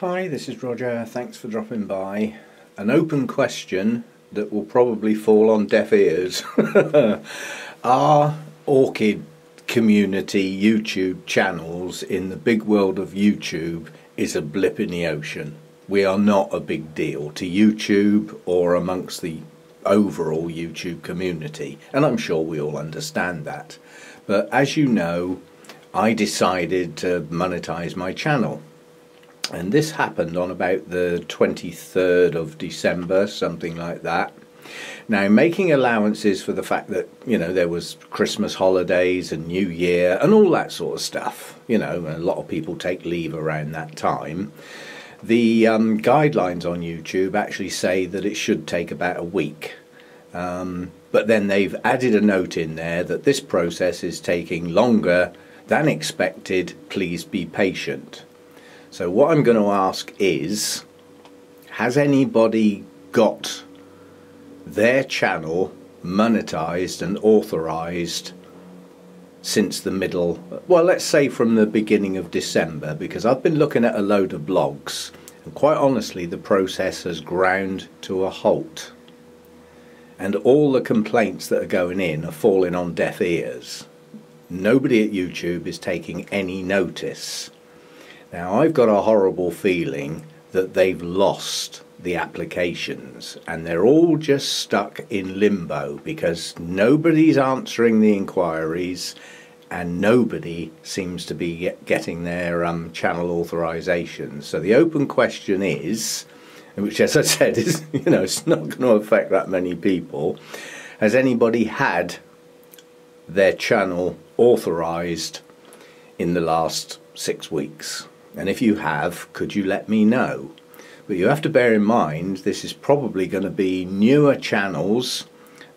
Hi, this is Roger. Thanks for dropping by. An open question that will probably fall on deaf ears. Are Orchid community YouTube channels in the big world of YouTube is a blip in the ocean? We are not a big deal to YouTube or amongst the overall YouTube community, and I'm sure we all understand that. But as you know, I decided to monetize my channel. And this happened on about the 23rd of December, something like that. Now, making allowances for the fact that, there was Christmas holidays and New Year and all that sort of stuff, and a lot of people take leave around that time. The guidelines on YouTube actually say that it should take about a week. But then they've added a note in there that this process is taking longer than expected. Please be patient. So what I'm going to ask is, has anybody got their channel monetized and authorized since the middle, well, let's say from the beginning of December, because I've been looking at a load of blogs and quite honestly the process has ground to a halt. And all the complaints that are going in are falling on deaf ears. Nobody at YouTube is taking any notice. Now, I've got a horrible feeling that they've lost the applications and they're all just stuck in limbo because nobody's answering the inquiries and nobody seems to be getting their channel authorizations. So the open question is, which as I said is, it's not going to affect that many people, has anybody had their channel authorized in the last 6 weeks? And if you have, could you let me know? But you have to bear in mind, this is probably going to be newer channels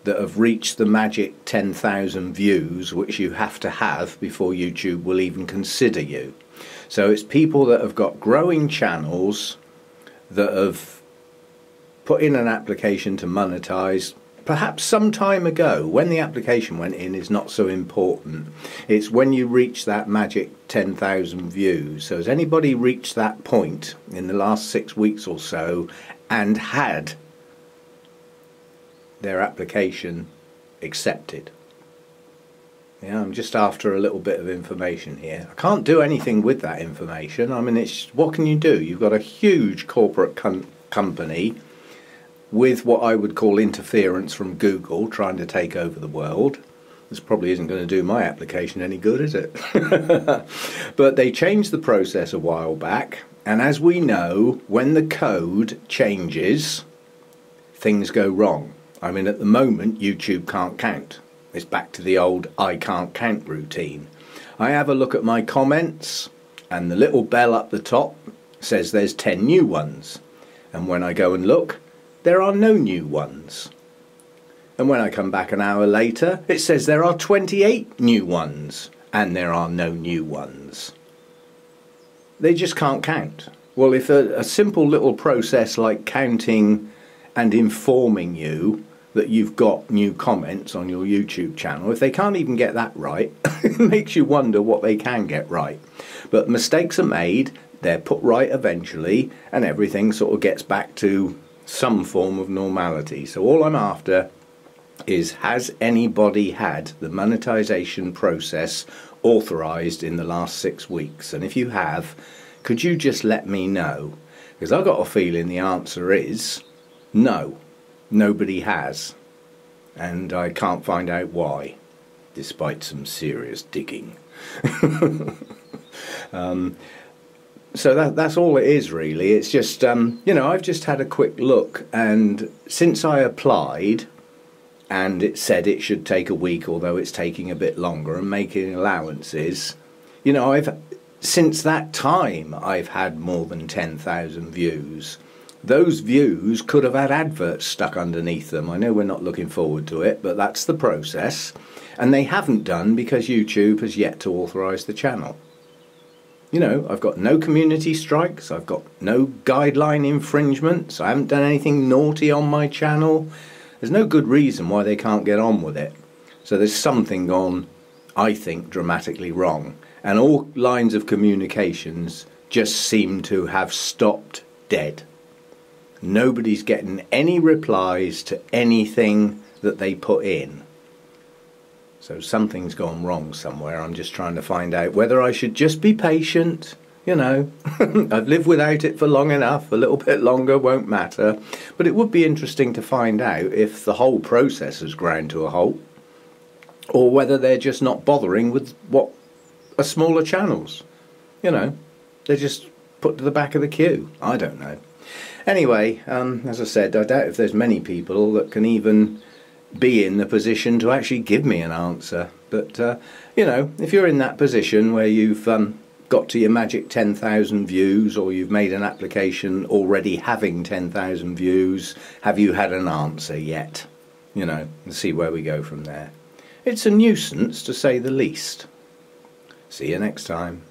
that have reached the magic 10,000 views, which you have to have before YouTube will even consider you. So it's people that have got growing channels that have put in an application to monetize, perhaps some time ago. When the application went in is not so important. It's when you reach that magic 10,000 views. So has anybody reached that point in the last 6 weeks or so and had their application accepted? Yeah, I'm just after a little bit of information here. I can't do anything with that information. I mean, what can you do? You've got a huge corporate company with what I would call interference from Google trying to take over the world. This probably isn't going to do my application any good, is it? But they changed the process a while back, and as we know, when the code changes, things go wrong. I mean, at the moment, YouTube can't count. It's back to the old I can't count routine. I have a look at my comments, and the little bell up the top says there's 10 new ones. And when I go and look, there are no new ones. And when I come back an hour later, it says there are 28 new ones, and there are no new ones. They just can't count. Well, if a simple little process like counting and informing you that you've got new comments on your YouTube channel, if they can't even get that right, it makes you wonder what they can get right. But mistakes are made, they're put right eventually, and everything sort of gets back to some form of normality. So all I'm after is, has anybody had the monetization process authorized in the last 6 weeks? And if you have, could you just let me know? Because I've got a feeling the answer is no, nobody has. And I can't find out why, despite some serious digging. So that's all it is really. It's just, I've just had a quick look, and since I applied and it said it should take a week, although it's taking a bit longer, and making allowances, since that time I've had more than 10,000 views. Those views could have had adverts stuck underneath them. I know we're not looking forward to it, but that's the process. And they haven't done because YouTube has yet to authorize the channel. I've got no community strikes, I've got no guideline infringements, I haven't done anything naughty on my channel. There's no good reason why they can't get on with it. So there's something gone, I think, dramatically wrong. And all lines of communications just seem to have stopped dead. Nobody's getting any replies to anything that they put in. So something's gone wrong somewhere. I'm just trying to find out whether I should just be patient. You know, I've lived without it for long enough. A little bit longer won't matter. But it would be interesting to find out if the whole process has ground to a halt, or whether they're just not bothering with what are smaller channels. You know, they're just put to the back of the queue. I don't know. Anyway, as I said, I doubt if there's many people that can even be in the position to actually give me an answer. But, you know, if you're in that position where you've got to your magic 10,000 views, or you've made an application already having 10,000 views, have you had an answer yet? You know, and see where we go from there. It's a nuisance, to say the least. See you next time.